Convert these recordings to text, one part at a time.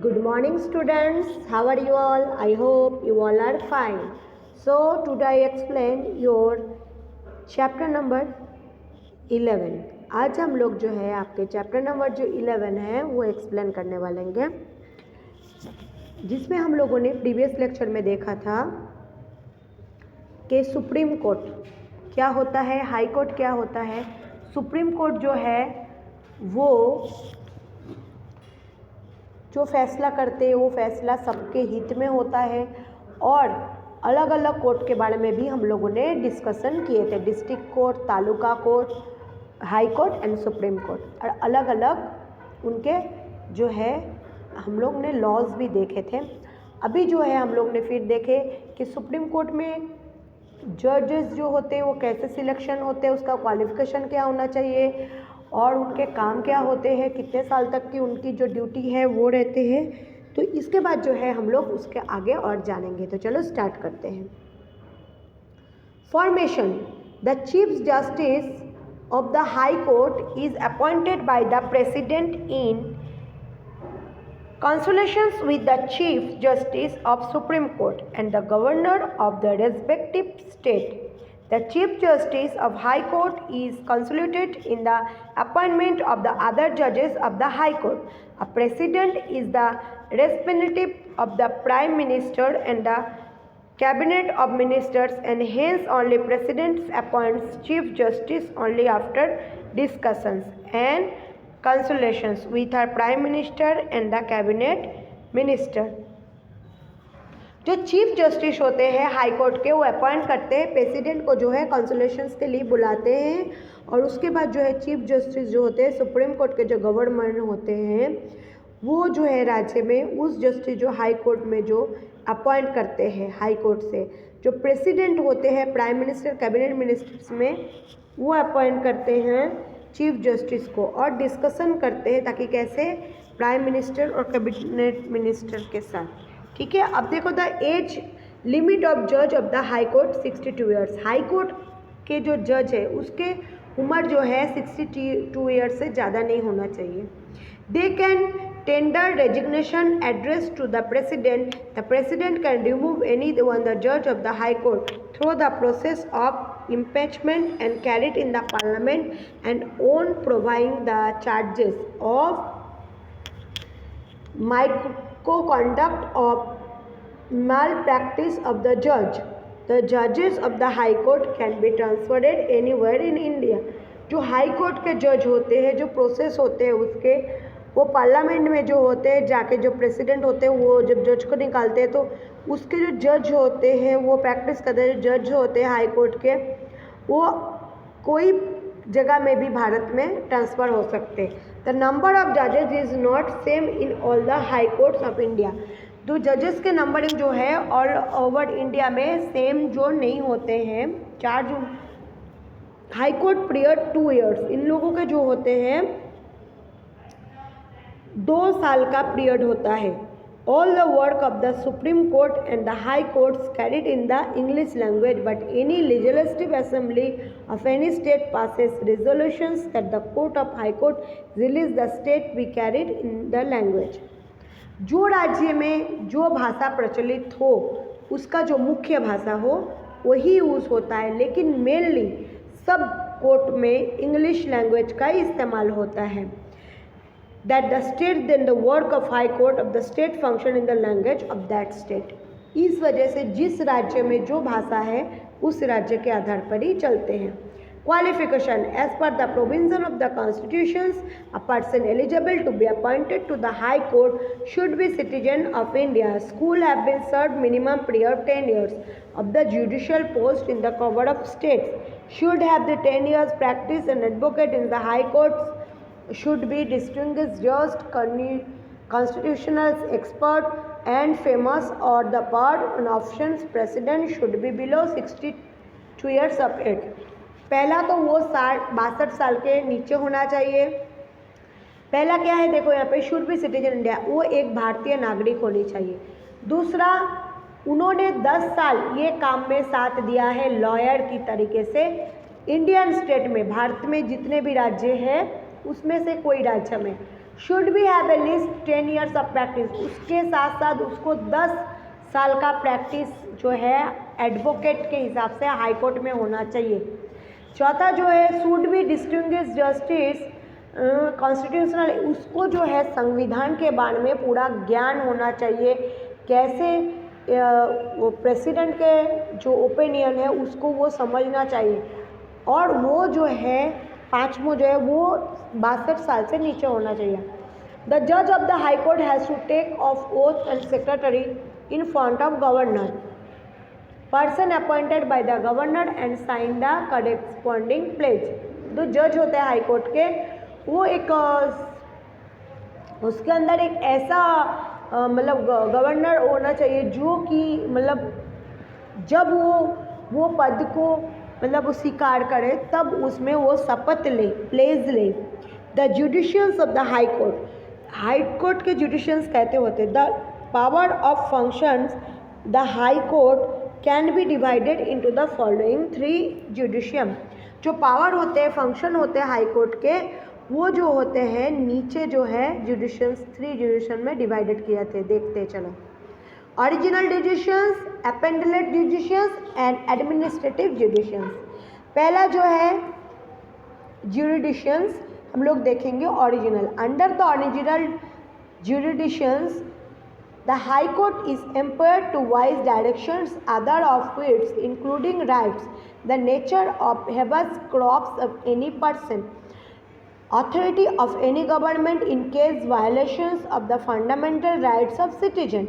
Good morning students, how are you all? I hope you all are fine. So today I explain your chapter number 11. आज हम लोग जो है आपके chapter number जो 11 है वो एक्सप्लेन करने वाले हैं, जिसमें हम लोगों ने प्रीवियस लेक्चर में देखा था कि सुप्रीम कोर्ट क्या होता है, हाई कोर्ट क्या होता है। सुप्रीम कोर्ट जो है वो जो फैसला करते हैं वो फैसला सबके हित में होता है, और अलग अलग कोर्ट के बारे में भी हम लोगों ने डिस्कशन किए थे। District court, taluka court, high court and supreme court, और अलग अलग उनके जो है हम लोग ने लॉज भी देखे थे। अभी जो है हम लोग ने फिर देखे कि सुप्रीम कोर्ट में जजेस जो होते हैं वो कैसे सिलेक्शन होते हैं, उसका क्वालिफिकेशन क्या होना चाहिए और उनके काम क्या होते हैं, कितने साल तक की उनकी जो ड्यूटी है वो रहते हैं। तो इसके बाद जो है हम लोग उसके आगे और जानेंगे। तो चलो स्टार्ट करते हैं। Formation: the chief justice of the high court is appointed by the president in consultations with the Chief Justice of Supreme Court and the Governor of the respective state. The Chief Justice of High Court is consulted in the appointment of the other judges of the High Court. A President is the representative of the Prime Minister and the Cabinet of Ministers, and hence only President appoints Chief Justice only after discussions and consultations with our Prime Minister and the Cabinet Minister. जो chief justice होते हैं high court के वो appoint करते हैं, president को जो है कंसुलेशंस के लिए बुलाते हैं, और उसके बाद जो है चीफ जस्टिस जो होते हैं सुप्रीम कोर्ट के जो गवर्नर होते हैं वो जो है राज्य में उस जस्टिस जो हाई कोर्ट में जो अपॉइंट करते हैं हाई कोर्ट से, जो प्रेसिडेंट होते हैं प्राइम मिनिस्टर कैबिनेट मिनिस्टर्स में वो अपॉइंट करते हैं चीफ जस्टिस को और डिस्कशन करते हैं ताकि कैसे प्राइम मिनिस्टर और कैबिनेट मिनिस्टर के साथ। ठीक है, अब देखो द एज लिमिट ऑफ जज of the high court 62 years. High court के जो जज है उसके उम्र जो है 62 ईयर्स से ज़्यादा नहीं होना चाहिए। They can tender resignation address to the president. The president can remove any one the जज of the high court through the process of impeachment and carried in the parliament and on providing the charges of misconduct of malpractice of the judge. The judges of the high court can be transferred anywhere in India. जो high court के जज होते हैं, जो process होते हैं उसके, वो पार्लियामेंट में जो होते हैं जाके जो प्रेसिडेंट होते हैं वो जब जज को निकालते हैं तो उसके जो जज होते हैं वो प्रैक्टिस करते हैं, जो जज होते हैं हाई कोर्ट के वो कोई जगह में भी भारत में ट्रांसफ़र हो सकते हैं। द नंबर ऑफ जजेस is not same in all the high courts of India. तो जजेस के नंबरिंग जो है ऑल ओवर इंडिया में सेम जो नहीं होते हैं। चार जो हाई कोर्ट पीरियड 2 ईयर्स, इन लोगों के जो होते हैं 2 साल का पीरियड होता है। All the work of the Supreme Court and the High Courts carried in the English language, but any legislative assembly of any state passes resolutions that the Court of High Court release the state be carried in the language. जो राज्य में जो भाषा प्रचलित हो उसका जो मुख्य भाषा हो वही यूज़ होता है, लेकिन मेनली सब कोर्ट में इंग्लिश लैंग्वेज का इस्तेमाल होता है। That the state then the work of high court of the state function in the language of that state. इस वजह से जिस राज्य में जो भाषा है उस राज्य के आधार पर ही चलते हैं। Qualification: as per the provision of the constitutions, a person eligible to be appointed to the high court should be citizen of India. School have been served minimum period 10 years of the judicial post in the cover of states. Should have the 10 years practice and advocate in the high courts. Should be distinguished just constitutional expert and famous or the part and options. President should be below 62 years of age. पहला तो वो 62 साल के नीचे होना चाहिए। पहला क्या है, देखो यहाँ पे शुड बी सिटीजन इंडिया, वो एक भारतीय नागरिक होनी चाहिए। दूसरा, उन्होंने 10 साल ये काम में साथ दिया है लॉयर की तरीके से इंडियन स्टेट में, भारत में जितने भी राज्य हैं उसमें से कोई राज्य में should be have a list 10 years of practice, उसके साथ साथ उसको 10 साल का प्रैक्टिस जो है एडवोकेट के हिसाब से हाई कोर्ट में होना चाहिए। चौथा जो है should be distinguish justice constitutional, उसको जो है संविधान के बारे में पूरा ज्ञान होना चाहिए, कैसे वो प्रेसिडेंट के जो ओपिनियन है उसको वो समझना चाहिए, और वो जो है पाँचवों जो है वो 62 साल से नीचे होना चाहिए। द जज of the high court has to take of oath and secretary in front of governor, person appointed by the governor and sign the corresponding pledge. जो जज होते हैं हाई कोर्ट के, वो एक उसके अंदर एक ऐसा मतलब गवर्नर होना चाहिए जो कि मतलब जब वो पद को मतलब वो स्वीकार करे तब उसमें वो शपथ ले, प्लेज ले। The judicials of the high court, high court के जुडिशियल्स कहते होते the power of functions the high court can be divided into the following 3 judicium. जो पावर होते हैं, फंक्शन होते हैं हाई कोर्ट के, वो जो होते हैं नीचे जो है जुडिशियल्स 3 जुडिशियम में डिवाइडेड किए थे। देखते चलो, original judicials, appended judicials and administrative judicials. पहला जो है जुडिशियल्स हम लोग देखेंगे original. Under the original judicials the High Court is empowered to wise directions other of which including rights, the nature of habeas corpus of any person, authority of any government in case violations of the fundamental rights of citizen।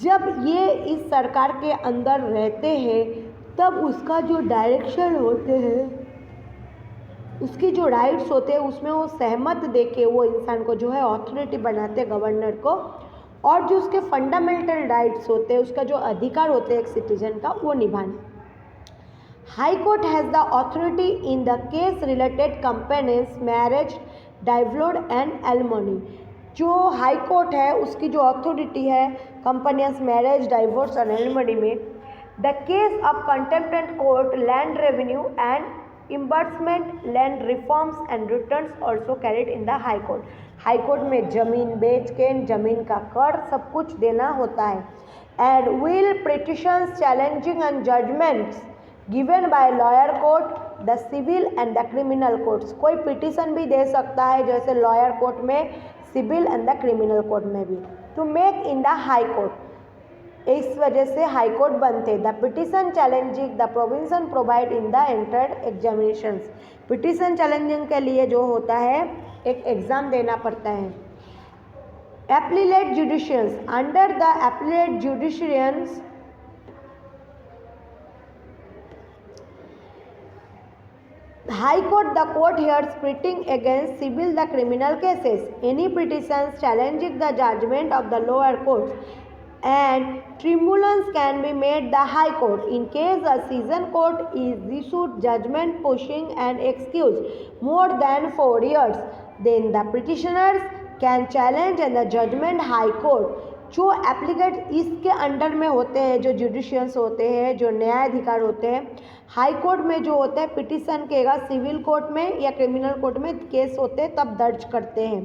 जब ये इस सरकार के अंदर रहते हैं तब उसका जो डायरेक्शन होते हैं, उसकी जो राइट्स होते हैं उसमें वो सहमत देके वो इंसान को जो है ऑथोरिटी बनाते हैं गवर्नर को, और जो उसके फंडामेंटल राइट्स होते हैं, उसका जो अधिकार होते हैं एक सिटीजन का, वो निभाने। High court has the authority in the case related companies marriage divorce and alimony. जो हाई कोर्ट है उसकी जो अथॉरिटी है कंपनीज मैरिज डाइवोर्स और एलिमनी में। The case of contempt court land revenue and imbursement land reforms and returns also carried in the high court. High court में ज़मीन बेच के ज़मीन का कर सब कुछ देना होता है। And will petitions challenging and judgments given by lower court, the civil and the criminal courts. कोई पिटिशन भी दे सकता है जैसे लॉयर कोर्ट में, civil and the criminal court में भी, to make in the high court. इस वजह से हाई कोर्ट बनते। The petition challenging the provision provide in the entrance examinations. Petition challenging के लिए जो होता है एक एग्ज़ाम देना पड़ता है। Appellate judicials, under the appellate judicials High Court, the court hears pleading against civil the criminal cases. Any petitions challenging the judgment of the lower courts and tribunals can be made the High Court. In case a session court is issued judgment pushing an excuse more than 4 years, then the petitioners can challenge and the judgment High Court. जो एप्लीकेट इसके under में होते हैं, जो जुडिशियल्स होते हैं, जो न्यायाधिकार होते हैं, हाई कोर्ट में जो होता है पिटिशन केगा सिविल कोर्ट में या क्रिमिनल कोर्ट में केस होते हैं तब दर्ज करते हैं।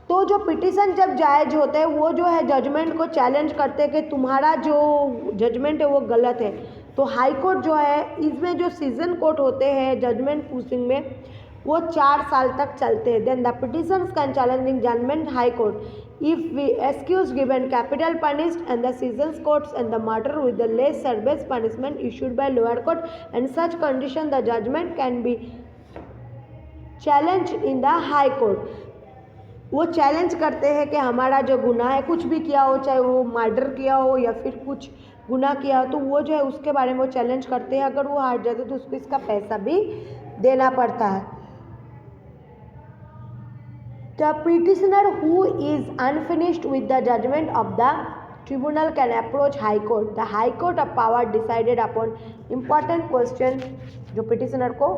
तो जो पिटिशन जब जायज होता है वो जो है जजमेंट को चैलेंज करते हैं कि तुम्हारा जो जजमेंट है वो गलत है। तो हाई कोर्ट जो है इसमें जो सीजन कोर्ट होते हैं जजमेंट पुशिंग में वो 4 साल तक चलते हैं। Then the petitions can challenging judgment high court if we accuse given capital punished and the sessions courts and the murder with the less severe punishment issued by lower court and such condition the judgment can be challenged in the high court। वो challenge करते हैं कि हमारा जो गुनाह है कुछ भी किया हो, चाहे वो मर्डर किया हो या फिर कुछ गुनाह किया हो, तो वो जो है उसके बारे में वो चैलेंज करते हैं। अगर वो हार जाते तो उसको इसका पैसा भी देना पड़ता है। The petitioner who is unfinished with the judgment of the tribunal can approach High Court. The High Court of power decided upon important question। जो petitioner को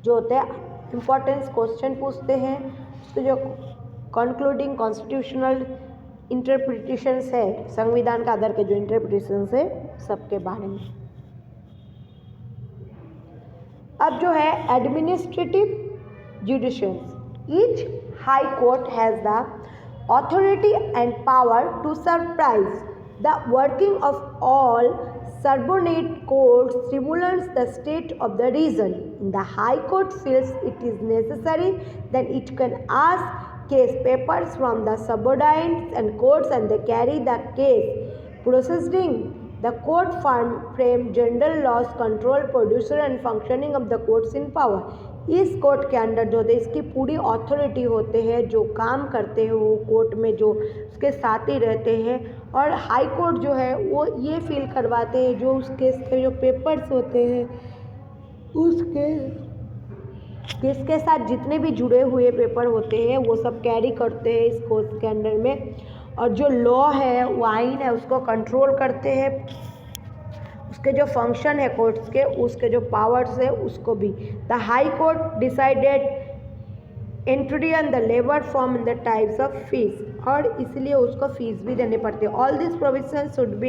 जो होते हैं important question पूछते हैं, तो जो concluding constitutional interpretations है, संविधान का आधार के जो interpretations है सबके बारे में। अब जो है administrative judicials, each High Court has the authority and power to supervise the working of all subordinate courts tribunals the state of the region. The High Court feels it is necessary, then it can ask case papers from the subordinate and courts and they carry the case proceeding. The court frame general laws, control, producer and functioning of the courts in power. इस court के अंदर जो है इसकी पूरी authority होते हैं, जो काम करते हैं वो कोर्ट में जो उसके साथ ही रहते हैं। और हाई कोर्ट जो है वो ये फील करवाते हैं जो उस केस के जो पेपर्स होते हैं उसके केस के साथ जितने भी जुड़े हुए पेपर होते हैं वो सब कैरी करते हैं इस कोर्ट के अंदर में। और जो लॉ है वो आइन है उसको कंट्रोल करते हैं, उसके जो फंक्शन है कोर्ट्स के उसके जो पावर्स है उसको भी। The high court decided entry and the labour form in the types of fees, और इसलिए उसको फीस भी देने पड़ते हैं। All this provision should be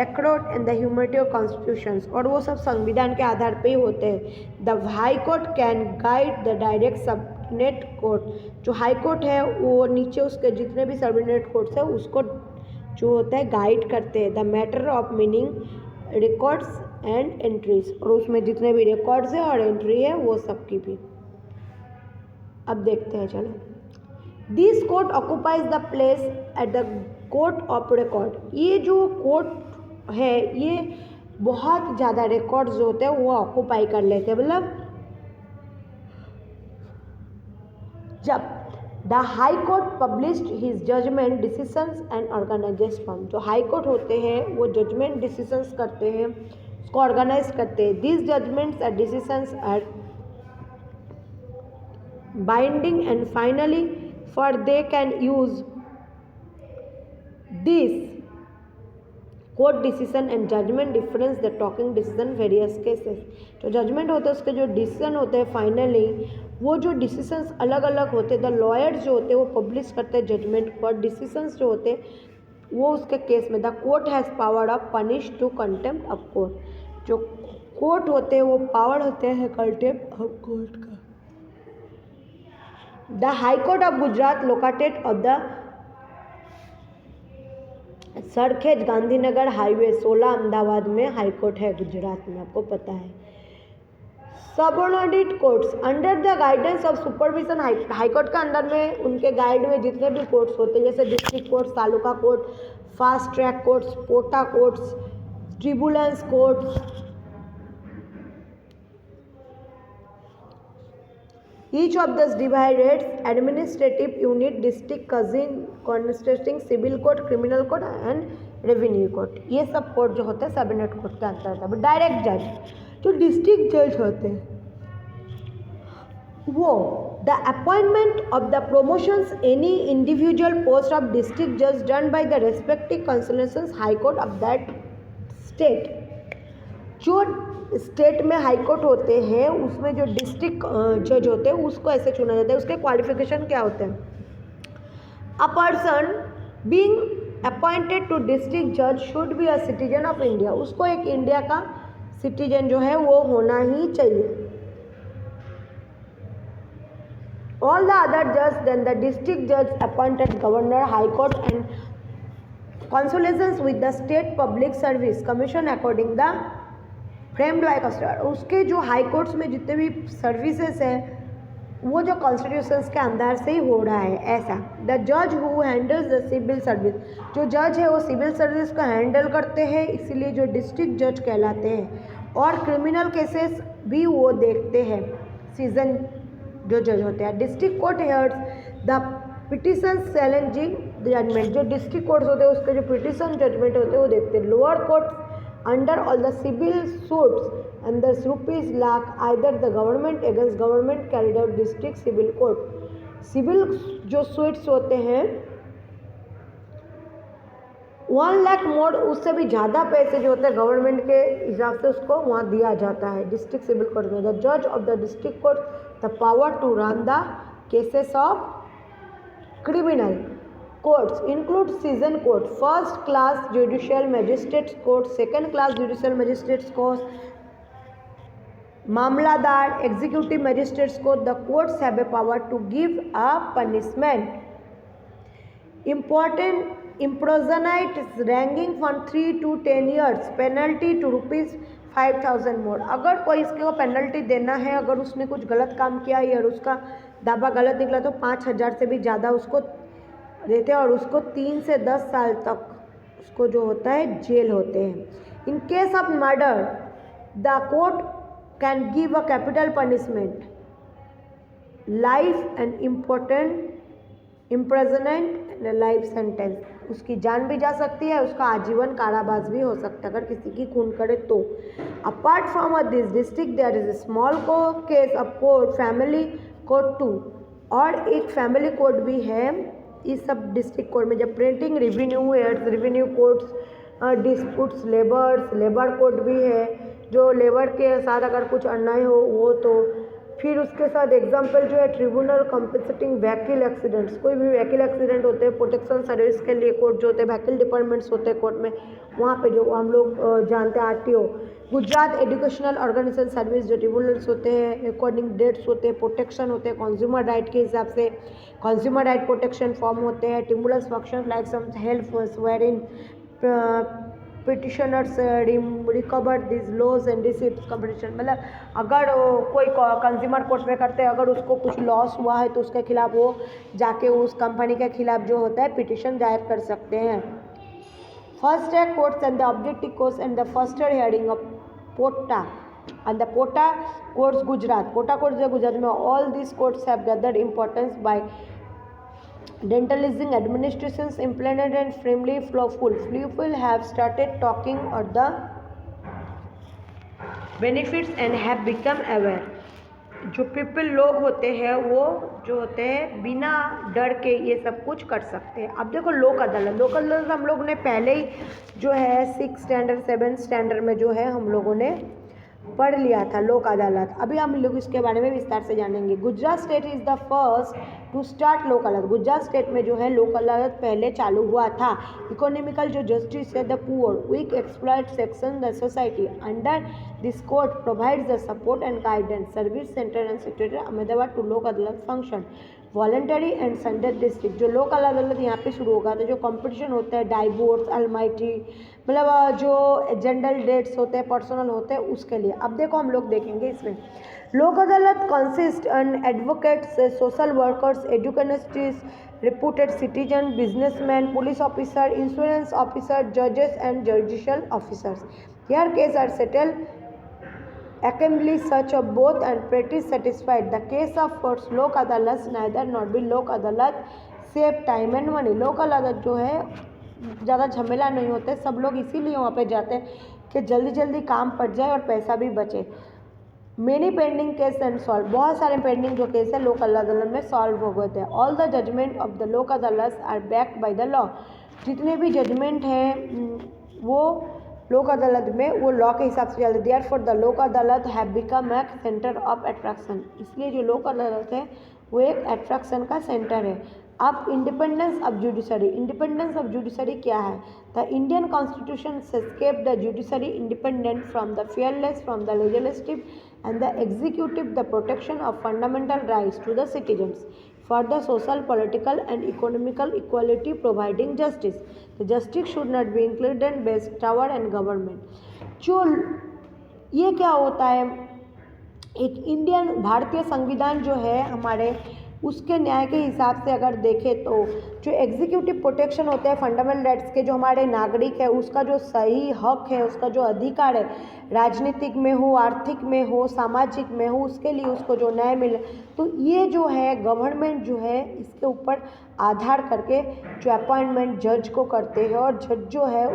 accord in the humanity constitutions, और वो सब संविधान के आधार पे ही होते हैं। The high court can guide the direct subordinate court, जो हाई कोर्ट है वो नीचे उसके जितने भी सबऑर्डिनेट कोर्ट्स है उसको जो होता है गाइड करते हैं। The matter of meaning records and entries, और उसमें जितने भी रिकॉर्ड्स है और एंट्री है वो सब की भी। अब देखते हैं, चलो। This court occupies the place at the court of record, ये जो कोर्ट है ये बहुत ज़्यादा रिकॉर्ड्स जो होते हैं वो ऑक्यूपाई कर लेते हैं। मतलब जब the high court published his judgment decisions and organises form, जो हाई कोर्ट होते हैं वो जजमेंट डिसीजंस करते हैं, उसको ऑर्गेनाइज करते हैं। This judgments and decisions are binding and finally for they can use this court decision and judgment difference the talking decision various cases, जो जजमेंट होते हैं उसके जो डिसीजन होते हैं फाइनली वो जो डिसीजंस अलग अलग होते हैं, द लॉयर्स जो होते हैं वो पब्लिश करते हैं जजमेंट पर, डिसीजंस जो होते हैं वो उसके केस में। The court has power of punish to contempt of court, जो कोर्ट होते हैं वो पावर होते हैं कंटेम्प्ट ऑफ कोर्ट का। The high court of Gujarat located of the Sarkhej Gandhinagar highway 16 Ahmedabad में हाई कोर्ट है गुजरात में, आपको पता है। Subordinate courts under the guidance of supervision, high court का अंदर में उनके गाइड में जितने भी कोर्ट्स होते हैं जैसे district courts, taluka court, fast track courts, POTA courts, tribunals courts, each of this divided administrative unit district consisting civil court, criminal court and revenue court, ये सब कोर्ट जो होते हैं सबऑर्डिनेट कोर्ट के अंतर्गत है। डायरेक्ट जज जो डिस्ट्रिक्ट जज होते हैं वो the appointment of the promotions any individual post of district जज done by the respective consolations high court of that state, जो स्टेट में हाई कोर्ट होते हैं उसमें जो डिस्ट्रिक्ट जज होते हैं उसको ऐसे चुना जाता है। उसके क्वालिफिकेशन क्या होते हैं? A person being appointed to district जज should be a citizen of India, उसको एक इंडिया का सिटीजन जो है वो होना ही चाहिए। ऑल द अदर जज देन द डिस्ट्रिक्ट जज appointed governor high court and कंसोलेशंस with the state public service commission according the framed bye constitution, उसके जो हाई कोर्ट्स में जितने भी सर्विसेज हैं वो जो कॉन्स्टिट्यूशंस के अंदर से ही हो रहा है ऐसा। द जज who handles the civil service, जो जज है वो सिविल सर्विस को हैंडल करते हैं इसीलिए जो डिस्ट्रिक्ट जज कहलाते हैं। और क्रिमिनल केसेस भी वो देखते हैं, सीजन जो जज होते हैं। District court hears the petition challenging judgment, जो डिस्ट्रिक्ट कोर्ट्स होते हैं उसके जो पिटिशन जजमेंट होते हैं वो देखते हैं। Lower court under all the civil suits and the rupees lakh either the government against government carried out district civil court, civil जो suits होते हैं 1 लाख मोर उससे भी ज़्यादा पैसे जो होते हैं गवर्नमेंट के हिसाब से उसको वहाँ दिया जाता है डिस्ट्रिक्ट सिविल कोर्ट में। द जज of the district court the power to run the cases of criminal courts include season court, first class judicial magistrates court, second class judicial magistrates court, मामलादार, एग्जीक्यूटिव मजिस्ट्रेट्स को the courts have a power to give a punishment. Important imprisonment ranging from 3 to 10 years, penalty to ₹5,000 more। अगर कोई इसको penalty देना है, अगर उसने कुछ गलत काम किया या उसका दावा गलत निकला तो 5,000 से भी ज़्यादा उसको देते हैं और उसको 3 से 10 साल तक उसको जो होता है जेल होते हैं। In case of murder the court can give a capital punishment, life and important imprisonment and life sentence. उसकी जान भी जा सकती है, उसका आजीवन कारावास भी हो सकता है अगर किसी की खून करे तो। Apart from this district there is a small case of court, family court too, और एक फैमिली कोर्ट भी है इस सब डिस्ट्रिक्ट कोर्ट में। जब printing revenue heads, revenue courts, disputes labour court भी है, जो लेबर के साथ अगर कुछ अन्याय हो वो तो। फिर उसके साथ एग्जाम्पल जो है ट्रिब्यूनल कॉम्पनसेटिंग व्हीकल एक्सीडेंट्स, कोई भी व्हीकल एक्सीडेंट होते हैं प्रोटेक्शन सर्विस के लिए कोर्ट जो होते हैं, व्हीकल डिपार्टमेंट्स होते हैं कोर्ट में, वहाँ पे जो हम लोग जानते हैं RTO. Gujarat educational organisation service जो ट्रिब्यूनल्स होते हैं, अकॉर्डिंग डेट्स होते हैं, प्रोटेक्शन होते हैं कंज्यूमर राइट के हिसाब से, कंज्यूमर राइट प्रोटेक्शन फॉर्म होते हैं। Tribunals function like some help where in petitioners recover this loss and receives competition. मतलब अगर कोई कंज्यूमर कोर्ट में करते हैं, अगर उसको कुछ लॉस हुआ है तो उसके खिलाफ वो जाके उस कंपनी के खिलाफ जो होता है पिटिशन दायर कर सकते हैं। First track courts and the objective courts and the first hearing of POTA and the Pota courts Gujarat, Pota courts जो गुजरात में, all these courts have gathered importance by dentalizing administrations implemented and firmly flowful people have started talking or the benefits and have become aware। जो people लोग होते हैं वो जो होते हैं बिना डर के ये सब कुछ कर सकते हैं। अब देखो लोक अदालत हम लोग ने पहले ही जो है 6th स्टैंडर्ड 7th स्टैंडर्ड में जो है हम लोगों ने पढ़ लिया था लोक अदालत। अभी हम लोग इसके बारे में विस्तार से जानेंगे। Gujarat state is the first to start Lok Adalat. Gujarat state में जो है लोक अदालत पहले चालू हुआ था। इकोनॉमिकल जो जस्टिस है, the poor weak exploit section the society under this court provides the support and guidance. Service centre and secretary Ahmedabad to Lok Adalat function voluntary and sanded district. जो लोक अदालत यहाँ पे शुरू होगा तो जो कंपटीशन होता है डाइवोर्स, अलमाइटी, मतलब जो जनरल डेट्स होते हैं, पर्सनल होते हैं, उसके लिए। अब देखो हम लोग देखेंगे इसमें लोक अदालत consist on advocates, social workers, educationist, reputed citizen, businessmen, police officer, insurance officer, judges and judicial officers. Here cases are settled amicably such of both and pretty satisfied. The case of courts लोक अदालत neither not be लोक अदालत save time and money। लोक अदालत जो है ज़्यादा झमेला नहीं होते, सब लोग इसीलिए वहाँ पे जाते हैं कि जल्दी जल्दी काम पड़ जाए और पैसा भी बचे। Many pending case and solve, बहुत सारे पेंडिंग जो केस है लोक अदालत में सॉल्व हो गए थे। All the judgment of the Lok Adalat are backed by the law. जितने भी जजमेंट हैं वो लोक अदालत में वो लॉ के हिसाब से चलते। देयर फॉर द लोक अदालत have become a centre of attraction. इसलिए जो लोक अदालत है वो एक अट्रैक्शन का सेंटर है। अब independence of judiciary, independence of judiciary क्या है? The Indian constitution escape the judiciary independent from the fearless from the legislative and the executive, the protection of fundamental rights to the citizens for the social, political and economical equality, providing justice. The justice should not be included in base power and government। जो ये क्या होता है, एक Indian भारतीय संविधान जो है हमारे उसके न्याय के हिसाब से अगर देखें तो जो एग्जीक्यूटिव प्रोटेक्शन होते हैं फंडामेंटल राइट्स के, जो हमारे नागरिक है उसका जो सही हक है, उसका जो अधिकार है, राजनीतिक में हो, आर्थिक में हो, सामाजिक में हो, उसके लिए उसको जो न्याय मिले, तो ये जो है गवर्नमेंट जो है इसके ऊपर आधार करके जो अपॉइंटमेंट जज को करते हैं और जज जो है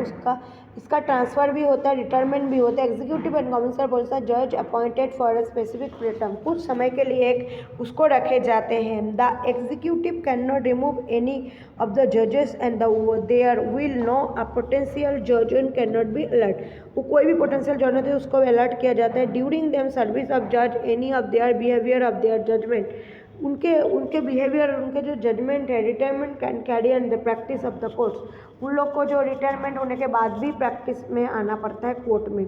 इसका ट्रांसफ़र भी होता है, रिटायरमेंट भी होता है। एग्जीक्यूटिव एंड कमिश्नर बोलता जज appointed for a specific term, कुछ समय के लिए एक उसको रखे जाते हैं। The executive can not remove any of the जजेस and there will know a potential जज and can not be alert. वो कोई भी पोटेंशियल जज होते हैं उसको अलर्ट किया जाता है। ड्यूरिंग देम सर्विस ऑफ जज any of their behaviour of their judgment उनके उनके बिहेवियर, उनके जो जजमेंट है, retirement can carry and the practice of the courts. उन लोग को जो रिटायरमेंट होने के बाद भी प्रैक्टिस में आना पड़ता है कोर्ट में।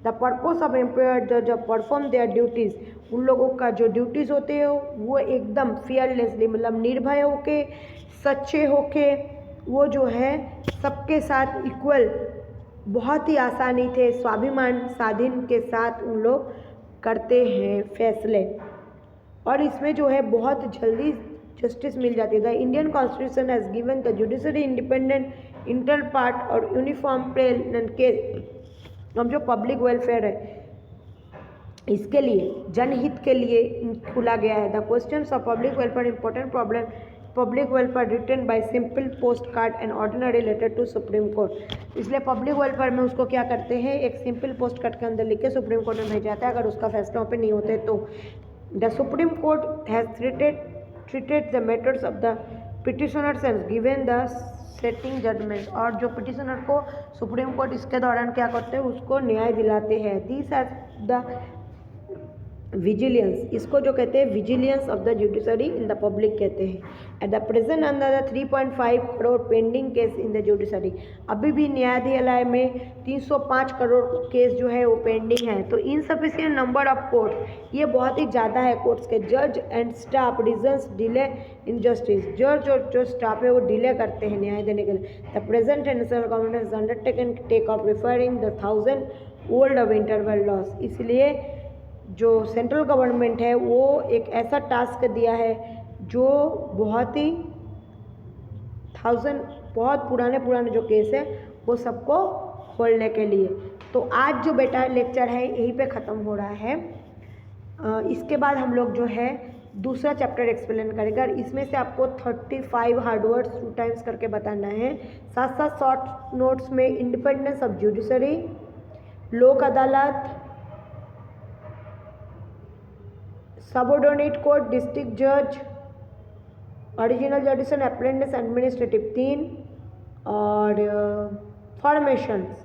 द पर्पस ऑफ एम्प्लॉयर जज परफॉर्म देयर ड्यूटीज़, उन लोगों का जो ड्यूटीज़ होते हैं वो एकदम फियरलेसली, मतलब निर्भय होके, सच्चे होके, वो जो है सबके साथ इक्वल, बहुत ही आसानी थे, स्वाभिमान स्वाधीन के साथ उन लोग करते हैं फैसले, और इसमें जो है बहुत जल्दी जस्टिस मिल जाती है। The Indian constitution has given the judiciary independent inter part और यूनिफॉर्म प्लेन के, हम जो पब्लिक वेलफेयर है इसके लिए, जनहित के लिए खुला गया है। The questions of public welfare important problem public welfare written by simple post card and ordinary letter to supreme court. इसलिए पब्लिक वेलफेयर में उसको क्या करते हैं, एक सिंपल पोस्ट कार्ड के अंदर लिख के सुप्रीम कोर्ट में भेज जाता है, अगर उसका फैसला वहाँ पे नहीं होते तो। The supreme court has treated the matters of the petitioners and given the setting judgment, और जो पिटिशनर को सुप्रीम कोर्ट इसके दौरान क्या करते हैं, उसको न्याय दिलाते हैं। दिस एज द विजिलेंस, इसको जो कहते हैं vigilance of the judiciary in the public कहते हैं। At the present under the 3.5 crore pending case in the judiciary, अभी भी न्यायालय में 305 करोड़ केस जो है वो पेंडिंग है। तो इनसफिशिएंट नंबर ऑफ कोर्ट्स, ये बहुत ही ज़्यादा है कोर्ट्स के। जज and staff regions delay in justice, जज और जो स्टाफ है वो डिले करते हैं न्याय देने के लिए। The present and central government has undertaken take of referring the 1000 old of interval laws, इसलिए जो सेंट्रल गवर्नमेंट है वो एक ऐसा टास्क दिया है जो बहुत ही 1000 बहुत पुराने जो केस है वो सबको खोलने के लिए। तो आज जो बेटा लेक्चर है यहीं पे ख़त्म हो रहा है। इसके बाद हम लोग जो है दूसरा चैप्टर एक्सप्लेन करेंगे, और इसमें से आपको 35 हार्ड वर्ड्स 2 टाइम्स करके बताना है। साथ साथ शॉर्ट नोट्स में इंडिपेंडेंस ऑफ जुडिशरी, लोक अदालत, सबऑर्डिनेट कोर्ट, डिस्ट्रिक्ट जज, ओरिजिनल जडिशन, अप्रेंटिस, एडमिनिस्ट्रेटिव 3, और फॉर्मेशंस,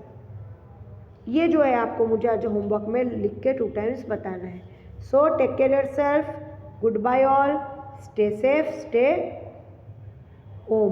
ये जो है आपको मुझे आज होमवर्क में लिख के 2 टाइम्स बताना है। So take care yourself, good bye all, stay safe, stay home.